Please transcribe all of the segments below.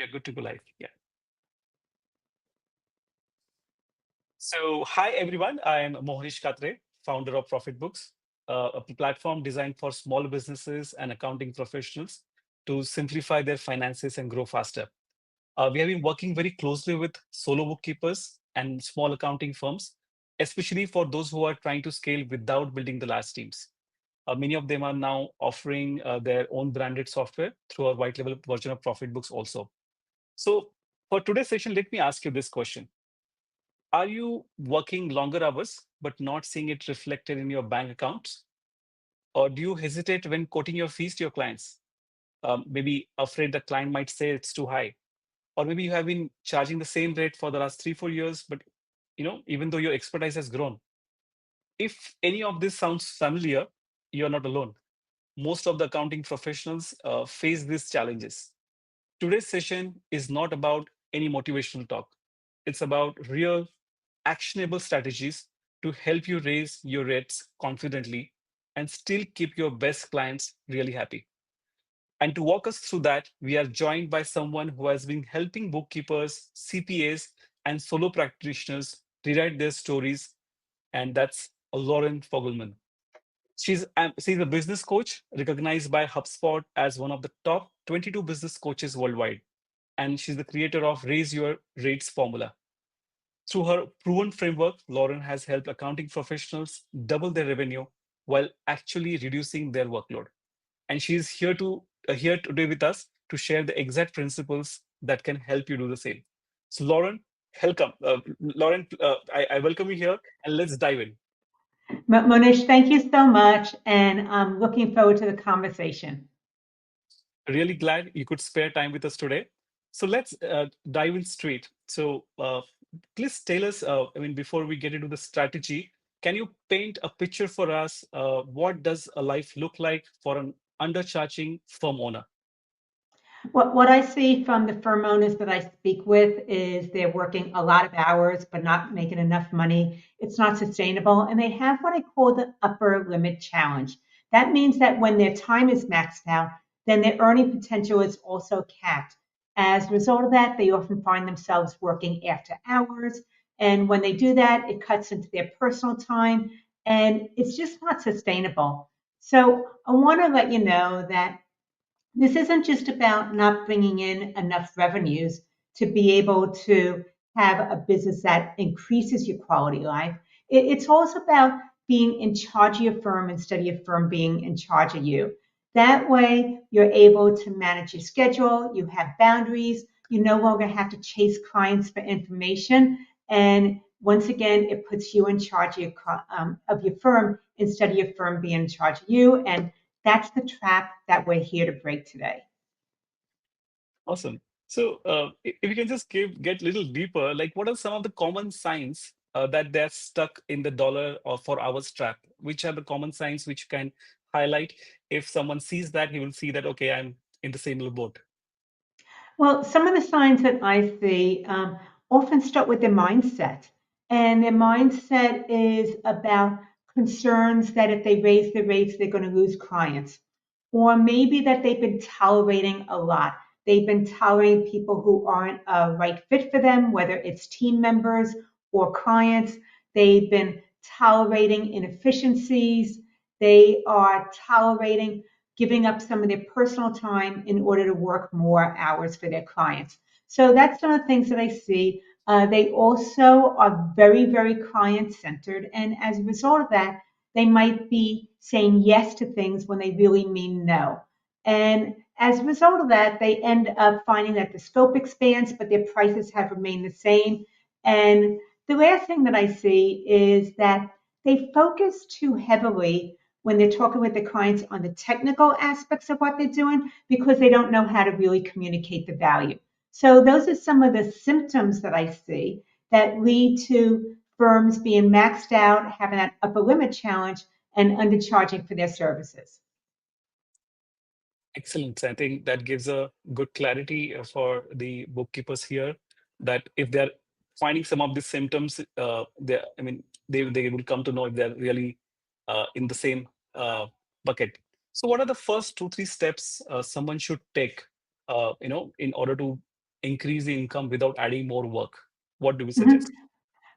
We are good to go live. Yeah. So, hi everyone. I am Mohnish Katre, founder of ProfitBooks, a platform designed for small businesses and accounting professionals to simplify their finances and grow faster. We have been working very closely with solo bookkeepers and small accounting firms, especially for those who are trying to scale without building the large teams. Many of them are now offering their own branded software through our white label version of ProfitBooks also. So, for today's session, let me ask you this question. Are you working longer hours but not seeing it reflected in your bank accounts? Or do you hesitate when quoting your fees to your clients? Maybe afraid the client might say it's too high. Or maybe you have been charging the same rate for the last 3, 4 years, but even though your expertise has grown. If any of this sounds familiar, you're not alone. Most of the accounting professionals face these challenges. Today's session is not about any motivational talk. It's about real actionable strategies to help you raise your rates confidently and still keep your best clients really happy. And to walk us through that, we are joined by someone who has been helping bookkeepers, CPAs, and solo practitioners rewrite their stories, and that's Loren Fogelman. She's a business coach recognized by HubSpot as one of the top 22 business coaches worldwide. And she's the creator of Raise Your Rates Formula. Through her proven framework, Loren has helped accounting professionals double their revenue while actually reducing their workload. And she's here today with us to share the exact principles that can help you do the same. So, Loren, welcome. Loren, I welcome you here, and let's dive in. Monish, thank you so much, and I'm looking forward to the conversation. Really glad you could spare time with us today. So let's dive in straight. So please tell us, before we get into the strategy, can you paint a picture for us? What does a life look like for an undercharging firm owner? What I see from the firm owners that I speak with is they're working a lot of hours but not making enough money. It's not sustainable, and they have what I call the upper limit challenge. That means that when their time is maxed out, then their earning potential is also capped. As a result of that, they often find themselves working after hours, and when they do that, it cuts into their personal time, and it's just not sustainable. So I want to let you know that this isn't just about not bringing in enough revenues to be able to have a business that increases your quality of life. It's also about being in charge of your firm instead of your firm being in charge of you. That way, you're able to manage your schedule, you have boundaries, you no longer have to chase clients for information. And once again, it puts you in charge of your firm instead of your firm being in charge of you. And that's the trap that we're here to break today. Awesome. So if you can just get a little deeper, like what are some of the common signs that they're stuck in the dollar or for hours trap? Which are the common signs which you can highlight? If someone sees that, he will see that, okay, I'm in the same little boat. Well, some of the signs that I see often start with their mindset. And their mindset is about concerns that if they raise the rates, they're going to lose clients. Or maybe that they've been tolerating a lot. They've been tolerating people who aren't a right fit for them, whether it's team members or clients. They've been tolerating inefficiencies. They are tolerating giving up some of their personal time in order to work more hours for their clients. So that's some of the things that I see. They also are very, very client centered. And as a result of that, they might be saying yes to things when they really mean no. And as a result of that, they end up finding that the scope expands, but their prices have remained the same. And the last thing that I see is that they focus too heavily when they're talking with the clients on the technical aspects of what they're doing because they don't know how to really communicate the value. So those are some of the symptoms that I see that lead to firms being maxed out, having that upper limit challenge, and undercharging for their services. Excellent. I think that gives a good clarity for the bookkeepers here that if they're finding some of these symptoms, they will come to know if they're really in the same bucket. So, what are the first 2, 3 steps someone should take, in order to increase the income without adding more work? What do we Mhm. suggest?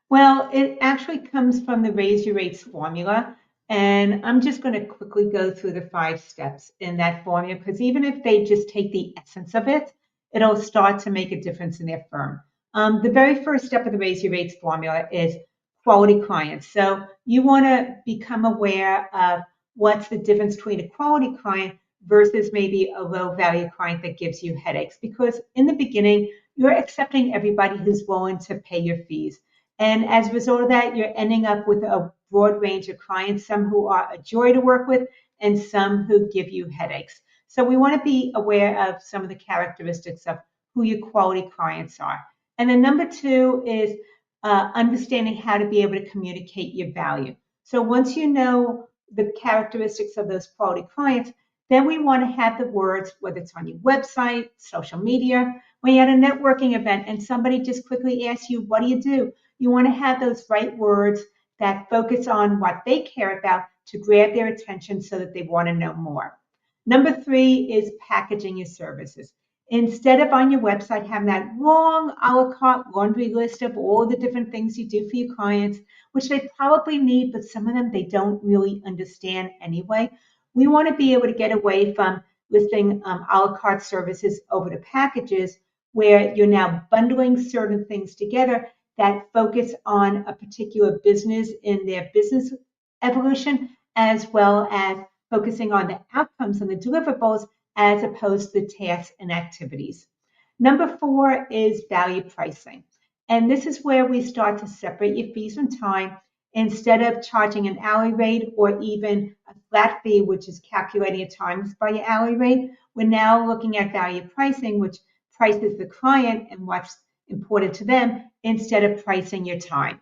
Well, it actually comes from the Raise Your Rates formula. And I'm just going to quickly go through the 5 steps in that formula because even if they just take the essence of it, it'll start to make a difference in their firm. The very first step of the Raise Your Rates formula is quality clients. So you want to become aware of what's the difference between a quality client versus maybe a low value client that gives you headaches. Because in the beginning, you're accepting everybody who's willing to pay your fees. And as a result of that, you're ending up with a broad range of clients, some who are a joy to work with and some who give you headaches. So we want to be aware of some of the characteristics of who your quality clients are. And then number 2 is understanding how to be able to communicate your value. So once you know the characteristics of those quality clients, then we want to have the words, whether it's on your website, social media, when you're at a networking event and somebody just quickly asks you, what do you do? You want to have those right words that focus on what they care about to grab their attention so that they want to know more. Number 3 is packaging your services. Instead of on your website having that long a la carte laundry list of all the different things you do for your clients, which they probably need, but some of them they don't really understand anyway, we want to be able to get away from listing a la carte services over to packages where you're now bundling certain things together that focus on a particular business in their business evolution, as well as focusing on the outcomes and the deliverables as opposed to the tasks and activities. Number 4 is value pricing. And this is where we start to separate your fees from time. Instead of charging an hourly rate or even a flat fee, which is calculating your times by your hourly rate, we're now looking at value pricing, which prices the client and what's important to them instead of pricing your time.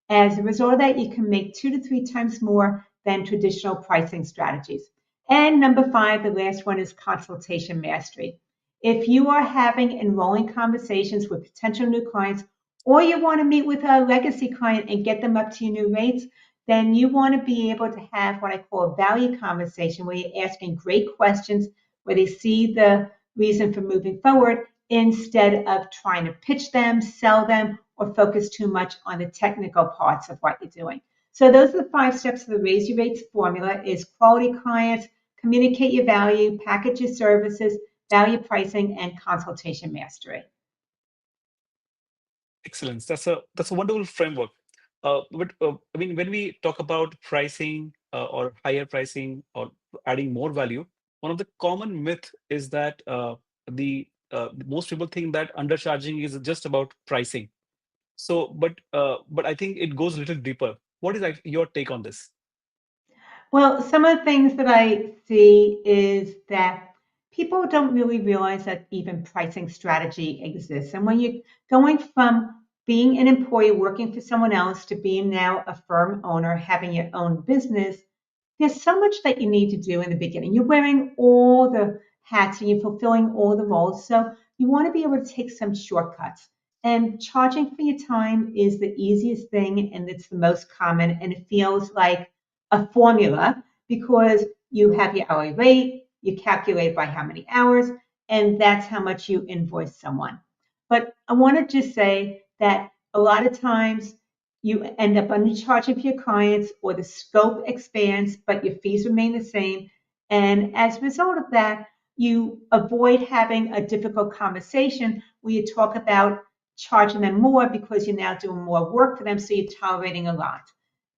As a result of that, you can make 2 to 3 times more than traditional pricing strategies. And number 5, the last one is consultation mastery. If you are having enrolling conversations with potential new clients, or you want to meet with a legacy client and get them up to your new rates, then you want to be able to have what I call a value conversation where you're asking great questions, where they see the reason for moving forward instead of trying to pitch them, sell them, or focus too much on the technical parts of what you're doing. So those are the 5 steps of the Raise Your Rates formula is quality clients, communicate your value, package your services, value pricing, and consultation mastery. Excellence. That's a wonderful framework. But I mean, when we talk about pricing or higher pricing or adding more value, one of the common myth is that most people think that undercharging is just about pricing. So, but I think it goes a little deeper. What is your take on this? Well, some of the things that I see is that people don't really realize that even pricing strategy exists. And when you're going from being an employee working for someone else to being now a firm owner, having your own business, there's so much that you need to do in the beginning. You're wearing all the hats and you're fulfilling all the roles. So you want to be able to take some shortcuts. And charging for your time is the easiest thing and it's the most common. And it feels like a formula because you have your hourly rate, you calculate by how many hours, and that's how much you invoice someone. But I want to just say that a lot of times you end up undercharging for your clients or the scope expands, but your fees remain the same. And as a result of that, you avoid having a difficult conversation where you talk about charging them more because you're now doing more work for them, so you're tolerating a lot.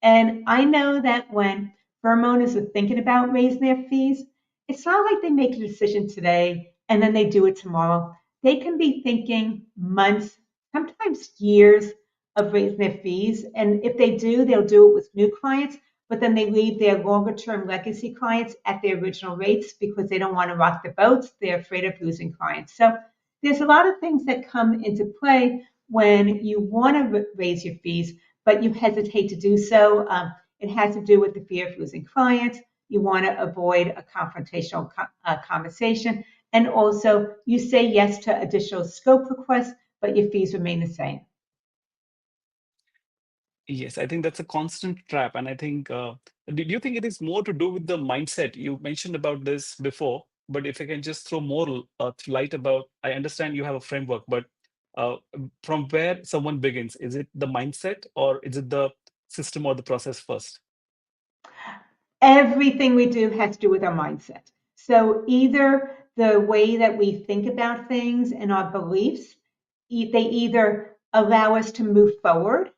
And I know that when firm owners are thinking about raising their fees, it's not like they make a decision today and then they do it tomorrow. They can be thinking months, sometimes years of raising their fees. And if they do, they'll do it with new clients, but then they leave their longer term legacy clients at their original rates because they don't want to rock the boats. They're afraid of losing clients. So there's a lot of things that come into play when you want to raise your fees, but you hesitate to do so. It has to do with the fear of losing clients. You want to avoid a confrontational conversation. And also, you say yes to additional scope requests, but your fees remain the same. Yes, I think that's a constant trap. And I think, do you think it is more to do with the mindset? You mentioned about this before, but if I can just throw more light about, I understand you have a framework, but uh, from where someone begins? Is it the mindset, or is it the system or the process first? Everything we do has to do with our mindset. So either the way that we think about things and our beliefs, they either allow us to move forward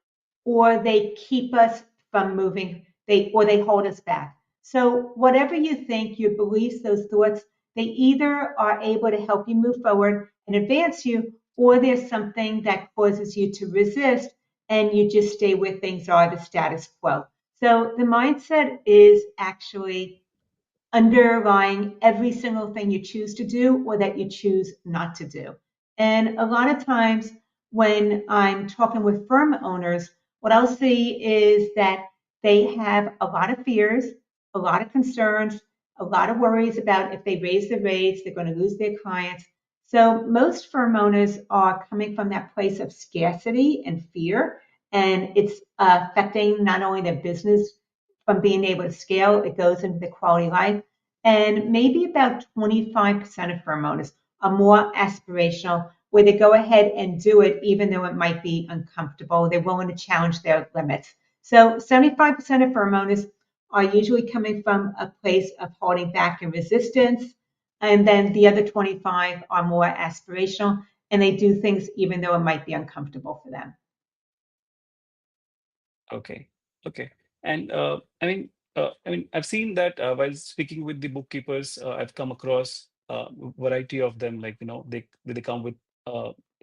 or they keep us from moving, they hold us back. So whatever you think, your beliefs, those thoughts, they either are able to help you move forward and advance you, or there's something that causes you to resist and you just stay where things are, the status quo. So the mindset is actually underlying every single thing you choose to do or that you choose not to do. And a lot of times when I'm talking with firm owners, what I'll see is that they have a lot of fears, a lot of concerns, a lot of worries about if they raise the rates, they're going to lose their clients. So most firm owners are coming from that place of scarcity and fear, and it's affecting not only their business from being able to scale, it goes into the quality of life. And maybe about 25% of firm owners are more aspirational, where they go ahead and do it even though it might be uncomfortable. They're willing to challenge their limits. So 75% of firm owners are usually coming from a place of holding back and resistance. And then the other 25 are more aspirational and they do things even though it might be uncomfortable for them. Okay. Okay. And I've seen that while speaking with the bookkeepers, I've come across variety of them. Like, they come with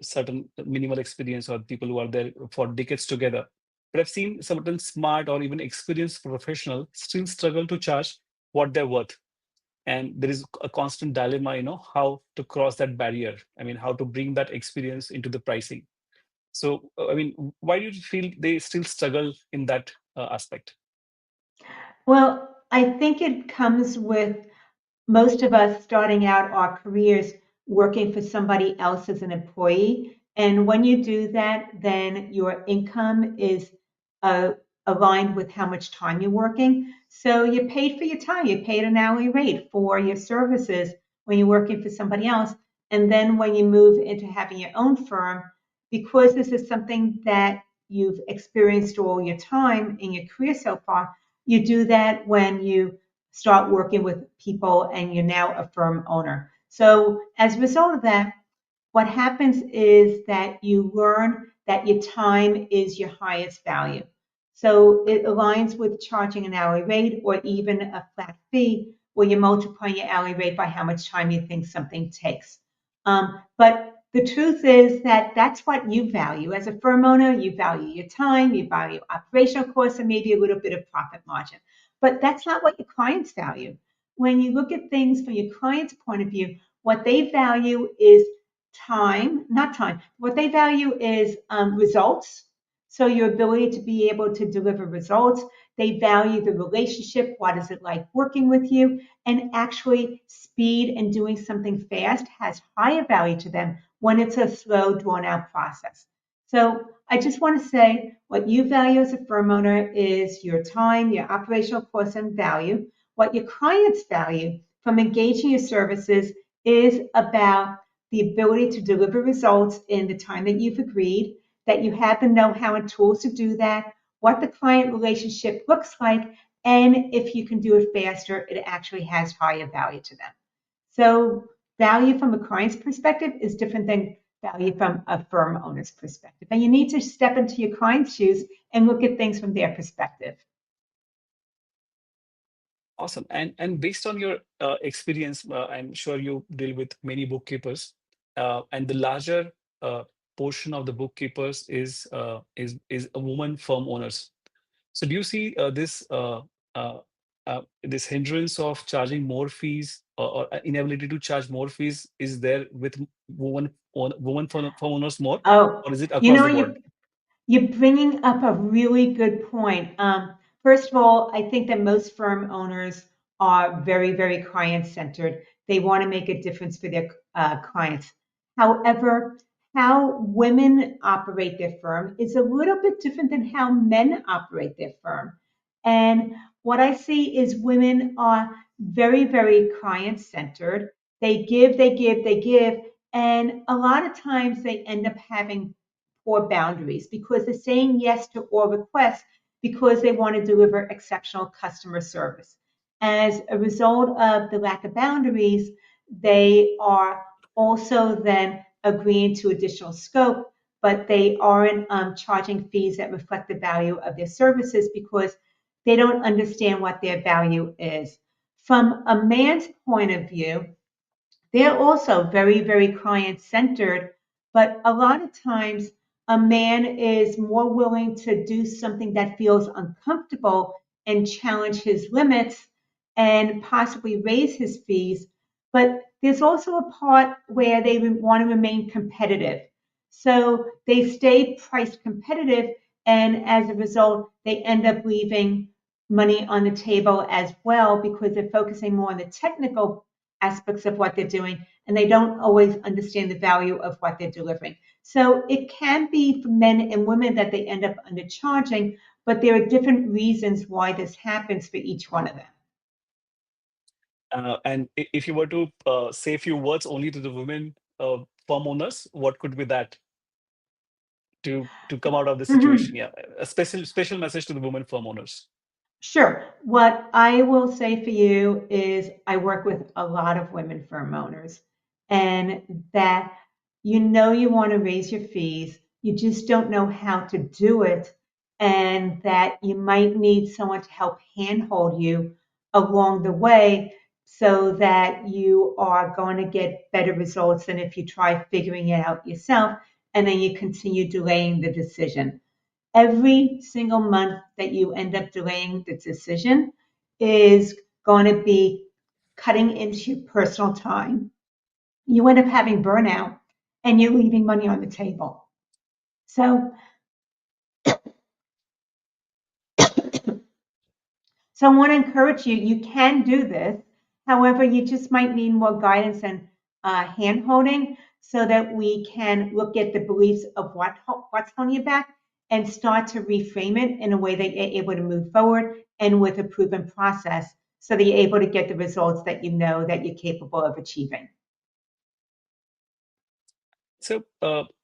certain minimal experience, or people who are there for decades together. But I've seen certain smart or even experienced professional still struggle to charge what they're worth. And there is a constant dilemma, how to cross that barrier. I mean, how to bring that experience into the pricing. So, why do you feel they still struggle in that aspect? Well, I think it comes with most of us starting out our careers working for somebody else as an employee. And when you do that, then your income is uh, aligned with how much time you're working. So you're paid for your time, you're paid an hourly rate for your services when you're working for somebody else. And then when you move into having your own firm, because this is something that you've experienced all your time in your career so far, you do that when you start working with people and you're now a firm owner. So as a result of that, what happens is that you learn that your time is your highest value. So it aligns with charging an hourly rate or even a flat fee where you multiply your hourly rate by how much time you think something takes. But the truth is that that's what you value. As a firm owner, you value your time, you value operational costs, and maybe a little bit of profit margin. But that's not what your clients value. When you look at things from your client's point of view, what they value is time, not time. What they value is results. So your ability to be able to deliver results. They value the relationship. What is it like working with you? And actually, speed and doing something fast has higher value to them when it's a slow, drawn out process. So I just want to say what you value as a firm owner is your time, your operational costs and value. What your clients value from engaging your services is about the ability to deliver results in the time that you've agreed, that you have the know-how and tools to do that, what the client relationship looks like, and if you can do it faster, it actually has higher value to them. So value from a client's perspective is different than value from a firm owner's perspective. And you need to step into your client's shoes and look at things from their perspective. Awesome. And based on your experience, I'm sure you deal with many bookkeepers, and the larger uh, portion of the bookkeepers is a woman firm owners. So do you see uh, this hindrance of charging more fees, or inability to charge more fees is there with woman firm owners more, Oh, or is it you across know, the board? you're bringing up a really good point. First of all, I think that most firm owners are very, very client centered. They want to make a difference for their clients. However, how women operate their firm is a little bit different than how men operate their firm. And what I see is women are very, very client centered. They give, they give, they give. And a lot of times they end up having poor boundaries because they're saying yes to all requests because they want to deliver exceptional customer service. As a result of the lack of boundaries, they are also then agreeing to additional scope, but they aren't charging fees that reflect the value of their services because they don't understand what their value is. From a man's point of view, they're also very, very client centered, but a lot of times a man is more willing to do something that feels uncomfortable and challenge his limits and possibly raise his fees. But there's also a part where they want to remain competitive. So they stay price competitive, and as a result, they end up leaving money on the table as well because they're focusing more on the technical aspects of what they're doing, and they don't always understand the value of what they're delivering. So it can be for men and women that they end up undercharging, but there are different reasons why this happens for each one of them. And if you were to say a few words only to the women firm owners, what could be that to come out of the situation? Mhm. Yeah, a special message to the women firm owners. Sure. What I will say for you is I work with a lot of women firm owners, and that you want to raise your fees, you just don't know how to do it, and that you might need someone to help handhold you along the way so that you are going to get better results than if you try figuring it out yourself and then you continue delaying the decision. Every single month that you end up delaying the decision is going to be cutting into your personal time. You end up having burnout and you're leaving money on the table. So, so I want to encourage you, you can do this. However, you just might need more guidance and hand holding so that we can look at the beliefs of what's holding you back and start to reframe it in a way that you're able to move forward and with a proven process so that you're able to get the results that you know that you're capable of achieving. So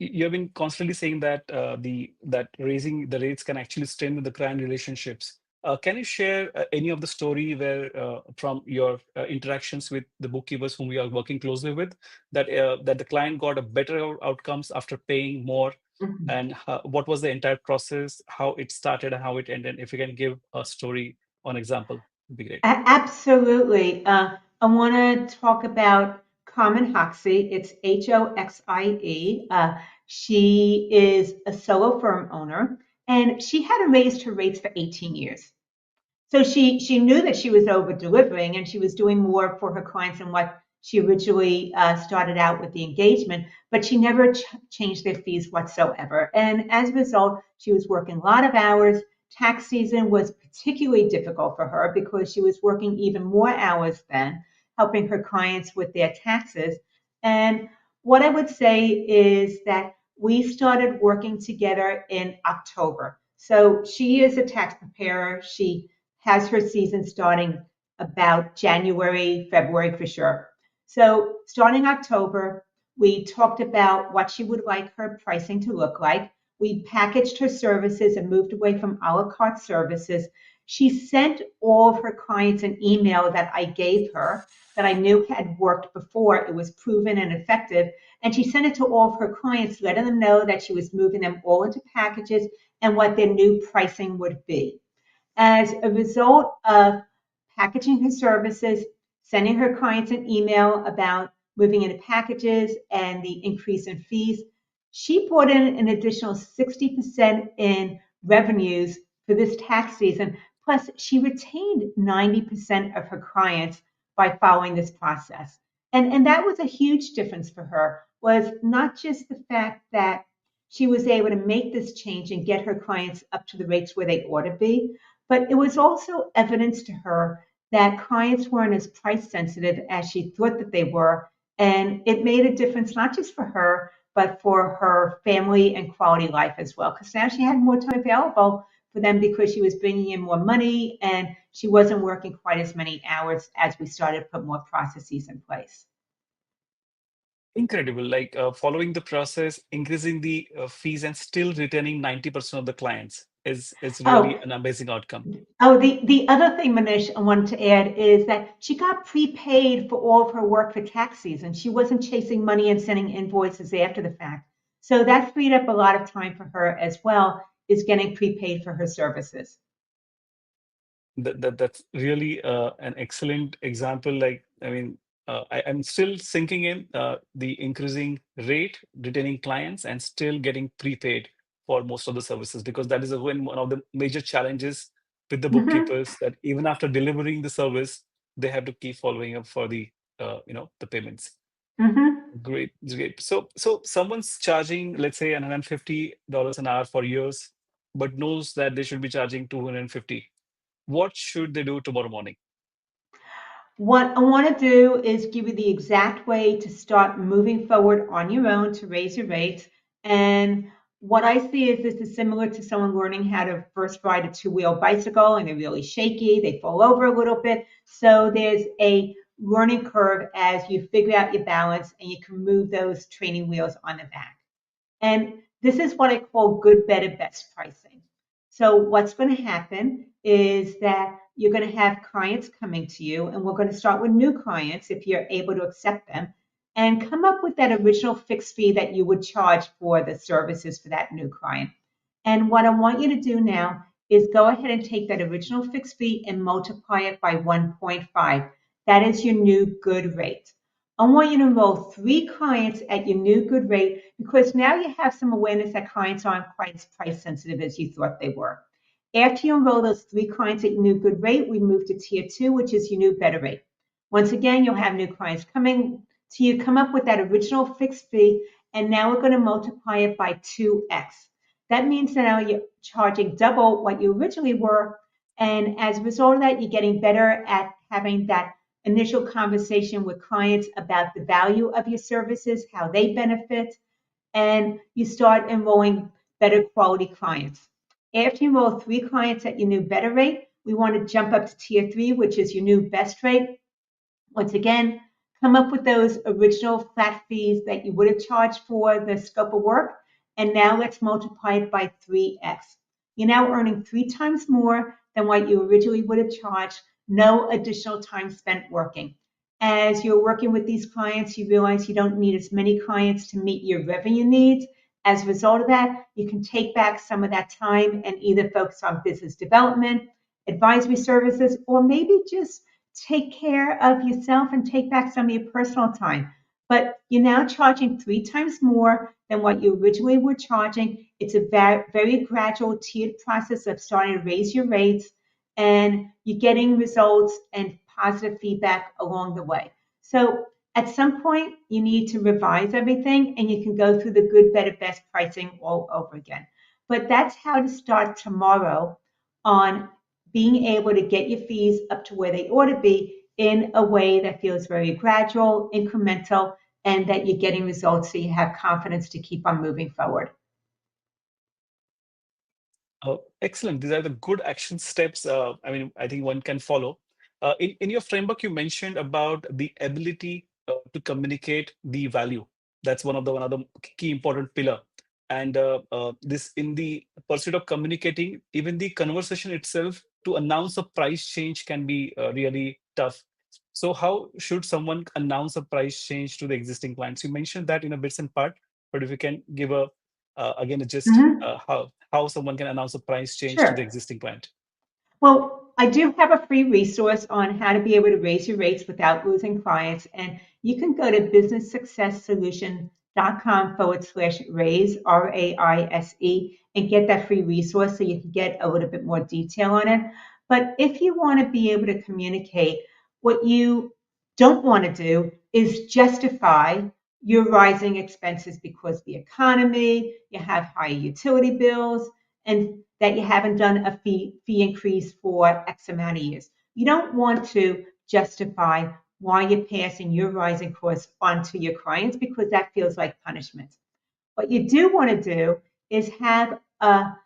you have been constantly saying that that raising the rates can actually strengthen the client relationships. Can you share any of the story where from your interactions with the bookkeepers whom we are working closely with that the client got a better outcomes after paying more, Mhm. and what was the entire process, how it started and how it ended? If you can give a story on example, would be great. Absolutely. I want to talk about Carmen Hoxie. It's Hoxie. She is a solo firm owner, and she had raised her rates for 18 years. So she knew that she was over delivering and she was doing more for her clients than what she originally started out with the engagement, but she never changed their fees whatsoever. And as a result, she was working a lot of hours. Tax season was particularly difficult for her because she was working even more hours then, helping her clients with their taxes. And what I would say is that we started working together in October. So she is a tax preparer. She has her season starting about January, February for sure. So, starting October, we talked about what she would like her pricing to look like. We packaged her services and moved away from a la carte services. She sent all of her clients an email that I gave her that I knew had worked before. It was proven and effective. And she sent it to all of her clients, letting them know that she was moving them all into packages and what their new pricing would be. As a result of packaging her services, sending her clients an email about moving into packages and the increase in fees, she brought in an additional 60% in revenues for this tax season. Plus, she retained 90% of her clients by following this process. And that was a huge difference for her, was not just the fact that she was able to make this change and get her clients up to the rates where they ought to be, but it was also evidence to her that clients weren't as price sensitive as she thought that they were. And it made a difference, not just for her, but for her family and quality life as well. Because now she had more time available for them because she was bringing in more money and she wasn't working quite as many hours as we started to put more processes in place. Incredible. Like following the process, increasing the fees, and still retaining 90% of the clients is really Oh, an amazing outcome. the other thing, Manish, I wanted to add is that she got prepaid for all of her work for tax season. She wasn't chasing money and sending invoices after the fact. So that freed up a lot of time for her as well, is getting prepaid for her services. That's really an excellent example. Like, I mean, I'm still sinking in the increasing rate, retaining clients, and still getting prepaid for most of the services, because that is one of the major challenges with the Hmm. bookkeepers, that even after delivering the service, they have to keep following up for the the payments. Hmm. Great, great. So someone's charging, let's say, $150 an hour for years, but knows that they should be charging 250. What should they do tomorrow morning? What I want to do is give you the exact way to start moving forward on your own to raise your rates. And what I see is this is similar to someone learning how to first ride a two-wheel bicycle and they're really shaky, they fall over a little bit. So there's a learning curve as you figure out your balance and you can move those training wheels on the back. And this is what I call good, better, best pricing. So what's going to happen is that you're going to have clients coming to you, and we're going to start with new clients if you're able to accept them, and come up with that original fixed fee that you would charge for the services for that new client. And what I want you to do now is go ahead and take that original fixed fee and multiply it by 1.5. That is your new good rate. I want you to enroll 3 clients at your new good rate because now you have some awareness that clients aren't quite as price sensitive as you thought they were. After you enroll those 3 clients at your new good rate, we move to tier 2, which is your new better rate. Once again, you'll have new clients coming to you, come up with that original fixed fee, and now we're going to multiply it by 2x. That means that now you're charging double what you originally were. And as a result of that, you're getting better at having that initial conversation with clients about the value of your services, how they benefit, and you start enrolling better quality clients. After you enroll 3 clients at your new better rate, we want to jump up to tier 3, which is your new best rate. Once again, come up with those original flat fees that you would have charged for the scope of work. And now let's multiply it by 3x. You're now earning 3 times more than what you originally would have charged, no additional time spent working. As you're working with these clients, you realize you don't need as many clients to meet your revenue needs. As a result of that, you can take back some of that time and either focus on business development, advisory services, or maybe just take care of yourself and take back some of your personal time. But you're now charging 3 times more than what you originally were charging. It's a very gradual tiered process of starting to raise your rates, and you're getting results and positive feedback along the way. So at some point, you need to revise everything and you can go through the good, better, best pricing all over again. But that's how to start tomorrow on being able to get your fees up to where they ought to be in a way that feels very gradual, incremental, and that you're getting results so you have confidence to keep on moving forward. Excellent. These are the good action steps. I mean, I think one can follow. In your framework, you mentioned about the ability to communicate the value. That's one of the key important pillar. And this in the pursuit of communicating, even the conversation itself to announce a price change can be really tough. So, how should someone announce a price change to the existing clients? You mentioned that in a bits and part, but if you can give a again, just Mhm. how someone can announce a price change to the Sure. existing client. Well, I do have a free resource on how to be able to raise your rates without losing clients. And you can go to businesssuccesssolution.com/raise, RAISE, and get that free resource so you can get a little bit more detail on it. But if you want to be able to communicate, what you don't want to do is justify your rising expenses because the economy, you have higher utility bills, and that you haven't done a fee increase for X amount of years. You don't want to justify why you're passing your rising costs onto your clients because that feels like punishment. What you do want to do is have a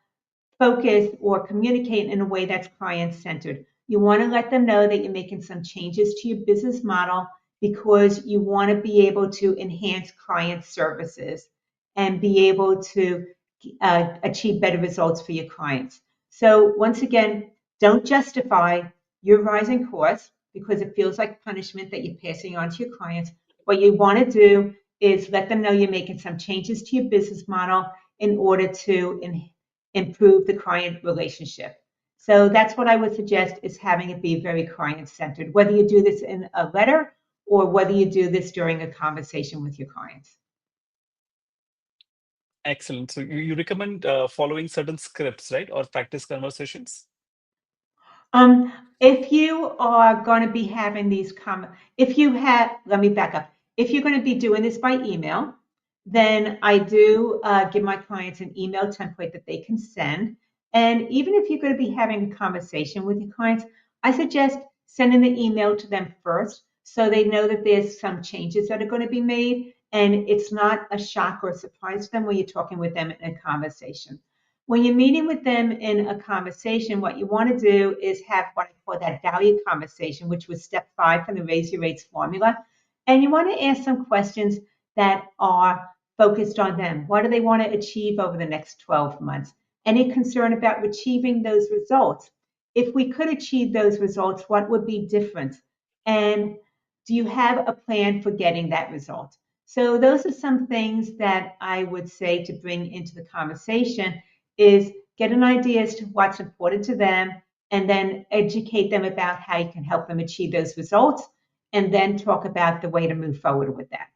focus or communicate in a way that's client centered. You want to let them know that you're making some changes to your business model because you want to be able to enhance client services and be able to achieve better results for your clients. So, once again, don't justify your rising costs because it feels like punishment that you're passing on to your clients. What you want to do is let them know you're making some changes to your business model in order to improve the client relationship. So that's what I would suggest is having it be very client centered, whether you do this in a letter or whether you do this during a conversation with your clients. Excellent. So you recommend following certain scripts, right? Or practice conversations? Um, if you are going to be having these if you have, let me back up. If you're going to be doing this by email, then I do give my clients an email template that they can send. And even if you're going to be having a conversation with your clients, I suggest sending the email to them first so they know that there's some changes that are going to be made and it's not a shock or a surprise to them when you're talking with them in a conversation. When you're meeting with them in a conversation, what you want to do is have what I call that value conversation, which was step 5 from the Raise Your Rates formula. And you want to ask some questions that are focused on them. What do they want to achieve over the next 12 months? Any concern about achieving those results? If we could achieve those results, what would be different? And do you have a plan for getting that result? So those are some things that I would say to bring into the conversation is get an idea as to what's important to them and then educate them about how you can help them achieve those results and then talk about the way to move forward with that.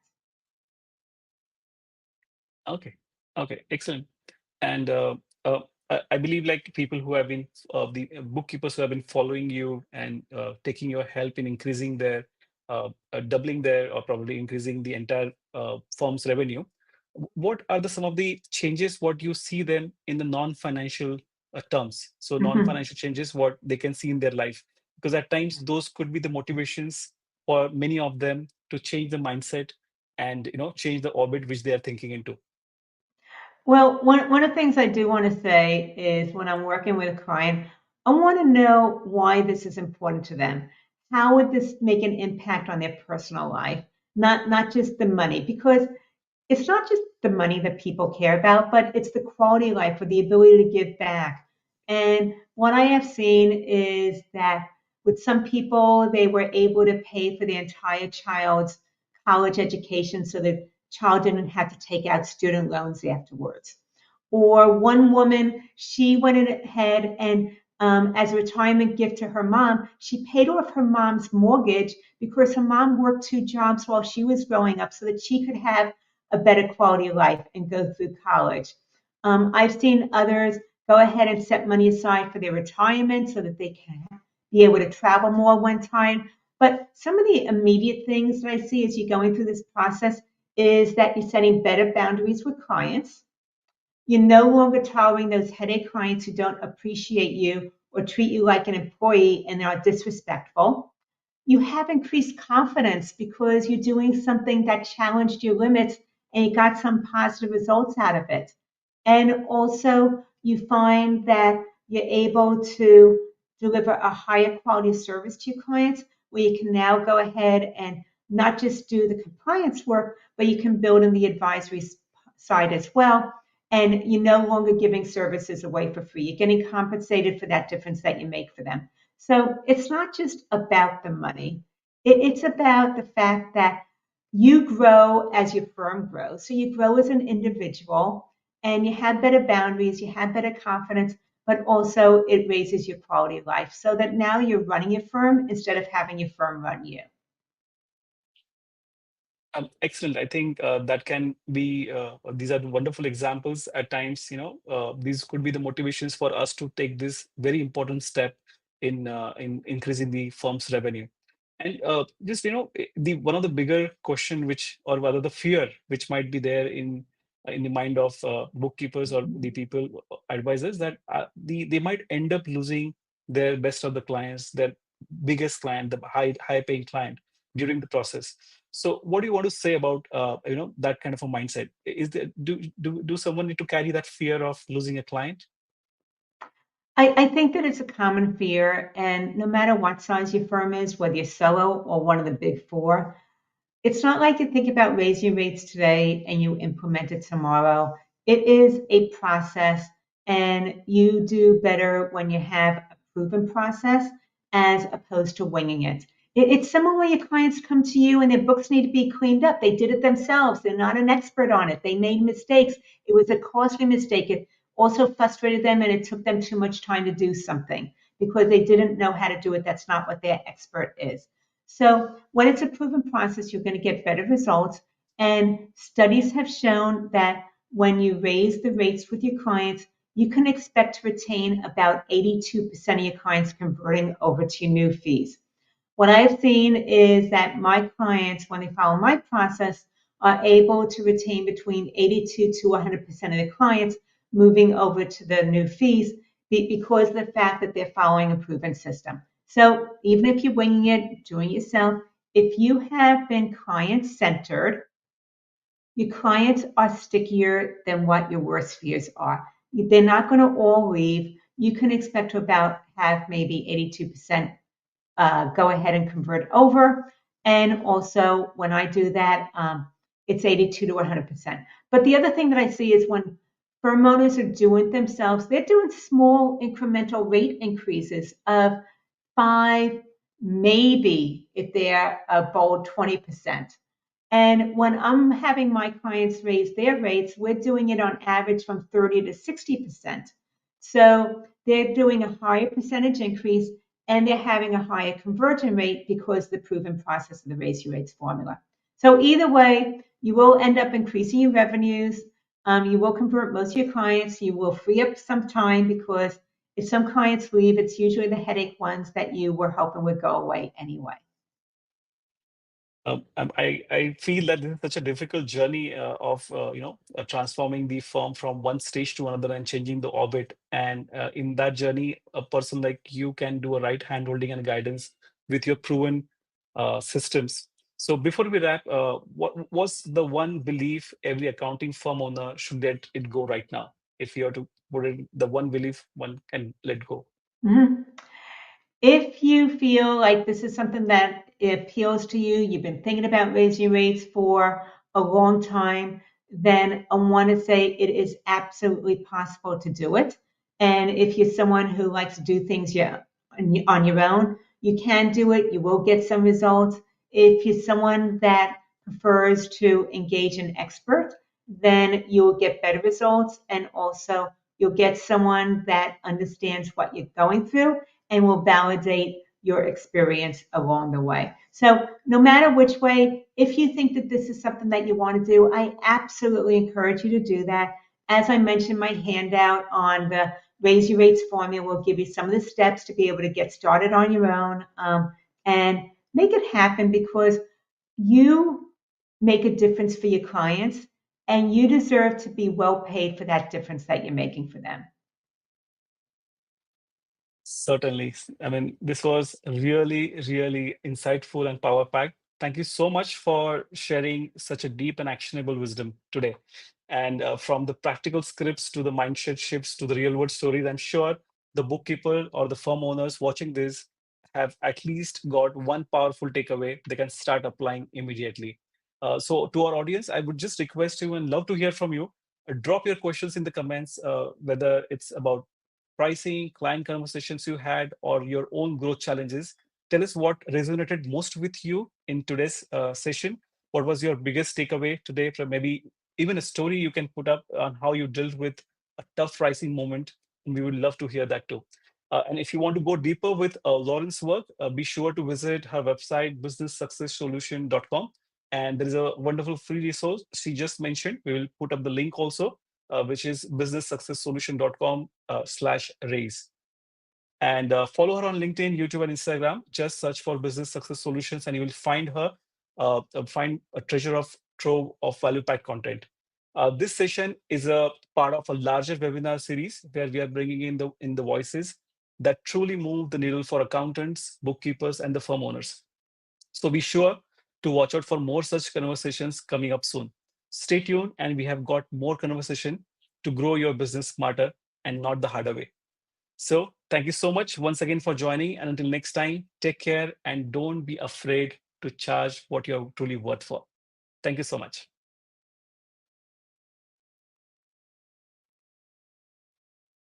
Okay. Okay. Excellent. And uh, I believe like people who have been the bookkeepers who have been following you and taking your help in increasing their doubling their or probably increasing the entire firm's revenue. What are the some of the changes what you see them in the non-financial terms? So Mhm. non-financial changes what they can see in their life because at times those could be the motivations for many of them to change the mindset and change the orbit which they are thinking into. Well, one of the things I do want to say is when I'm working with a client, I want to know why this is important to them. How would this make an impact on their personal life? Not just the money, because it's not just the money that people care about, but it's the quality of life or the ability to give back. And what I have seen is that with some people, they were able to pay for the entire child's college education so the child didn't have to take out student loans afterwards. Or one woman, she went ahead and as a retirement gift to her mom, she paid off her mom's mortgage because her mom worked 2 jobs while she was growing up so that she could have a better quality of life and go through college. I've seen others go ahead and set money aside for their retirement so that they can be able to travel more one time. But some of the immediate things that I see as you're going through this process is that you're setting better boundaries with clients. You're no longer tolerating those headache clients who don't appreciate you or treat you like an employee and are disrespectful. You have increased confidence because you're doing something that challenged your limits and you got some positive results out of it. And also, you find that you're able to deliver a higher quality of service to your clients where you can now go ahead and not just do the compliance work, but you can build in the advisory side as well. And you're no longer giving services away for free. You're getting compensated for that difference that you make for them. So it's not just about the money. It's about the fact that you grow as your firm grows. So you grow as an individual and you have better boundaries, you have better confidence, but also it raises your quality of life so that now you're running your firm instead of having your firm run you. Excellent. I think that can be, these are wonderful examples. At times, these could be the motivations for us to take this very important step in increasing the firm's revenue. And just, the one of the bigger question which, or rather the fear which might be there in the mind of bookkeepers or the people, advisors, that they might end up losing their best of the clients, their biggest client, the high paying client during the process. So what do you want to say about that kind of a mindset? Is there do someone need to carry that fear of losing a client? I think that it's a common fear, and no matter what size your firm is, whether you're solo or one of the big four, It's not like you think about raising rates today and you implement it tomorrow. It is a process, and you do better when you have a proven process as opposed to winging it. It's similar when your clients come to you and their books need to be cleaned up. They did it themselves. They're not an expert on it. They made mistakes. It was a costly mistake. It also frustrated them and it took them too much time to do something because they didn't know how to do it. That's not what their expert is. So when it's a proven process, you're going to get better results. And studies have shown that when you raise the rates with your clients, you can expect to retain about 82% of your clients converting over to your new fees. What I've seen is that my clients, when they follow my process, are able to retain between 82 to 100% of the clients moving over to the new fees because of the fact that they're following a proven system. So even if you're winging it, doing it yourself, if you have been client centered, your clients are stickier than what your worst fears are. They're not going to all leave. You can expect to about have maybe 82% go ahead and convert over. And also, when I do that, it's 82 to 100%. But the other thing that I see is when firm owners are doing it themselves, they're doing small incremental rate increases of 5, maybe if they're a bold 20%. And when I'm having my clients raise their rates, we're doing it on average from 30 to 60%. So they're doing a higher percentage increase and they're having a higher conversion rate because of the proven process of the raise your rates formula. So either way, you will end up increasing your revenues. You will convert most of your clients. You will free up some time because if some clients leave, it's usually the headache ones that you were hoping would go away anyway. I feel that this is such a difficult journey of transforming the firm from one stage to another and changing the orbit. And in that journey, a person like you can do a right hand holding and guidance with your proven systems. So before we wrap, what was the one belief every accounting firm owner should let it go right now? If you are to put it, the one belief one can let go. Mhm. If you feel like this is something that appeals to you, you've been thinking about raising rates for a long time, then I want to say it is absolutely possible to do it. And if you're someone who likes to do things on your own, you can do it. You will get some results. If you're someone that prefers to engage an expert, then you'll get better results. And also, you'll get someone that understands what you're going through and will validate your experience along the way. So, no matter which way, if you think that this is something that you want to do, I absolutely encourage you to do that. As I mentioned, my handout on the Raise Your Rates formula will give you some of the steps to be able to get started on your own and make it happen because you make a difference for your clients and you deserve to be well paid for that difference that you're making for them. Certainly. I mean, this was really, really insightful and power packed. Thank you so much for sharing such a deep and actionable wisdom today. And from the practical scripts to the mindset shifts to the real world stories, I'm sure the bookkeeper or the firm owners watching this have at least got one powerful takeaway they can start applying immediately. So, to our audience, I would just request you and love to hear from you. Drop your questions in the comments, whether it's about pricing, client conversations you had, or your own growth challenges. Tell us what resonated most with you in today's session. What was your biggest takeaway today from maybe even a story you can put up on how you dealt with a tough pricing moment? And we would love to hear that too. And if you want to go deeper with Lauren's work, be sure to visit her website, businesssuccesssolution.com. And there is a wonderful free resource she just mentioned. We will put up the link also, which is businesssuccesssolution.com slash raise. And follow her on LinkedIn, YouTube, and Instagram. Just search for Business Success Solutions, and you will find her, find a treasure of trove of value packed content. This session is a part of a larger webinar series where we are bringing in the voices that truly move the needle for accountants, bookkeepers, and the firm owners. So be sure to watch out for more such conversations coming up soon. Stay tuned, and we have got more conversation to grow your business smarter and not the harder way. So, thank you so much once again for joining. And until next time, take care and don't be afraid to to charge what you're truly worth for. Thank you so much.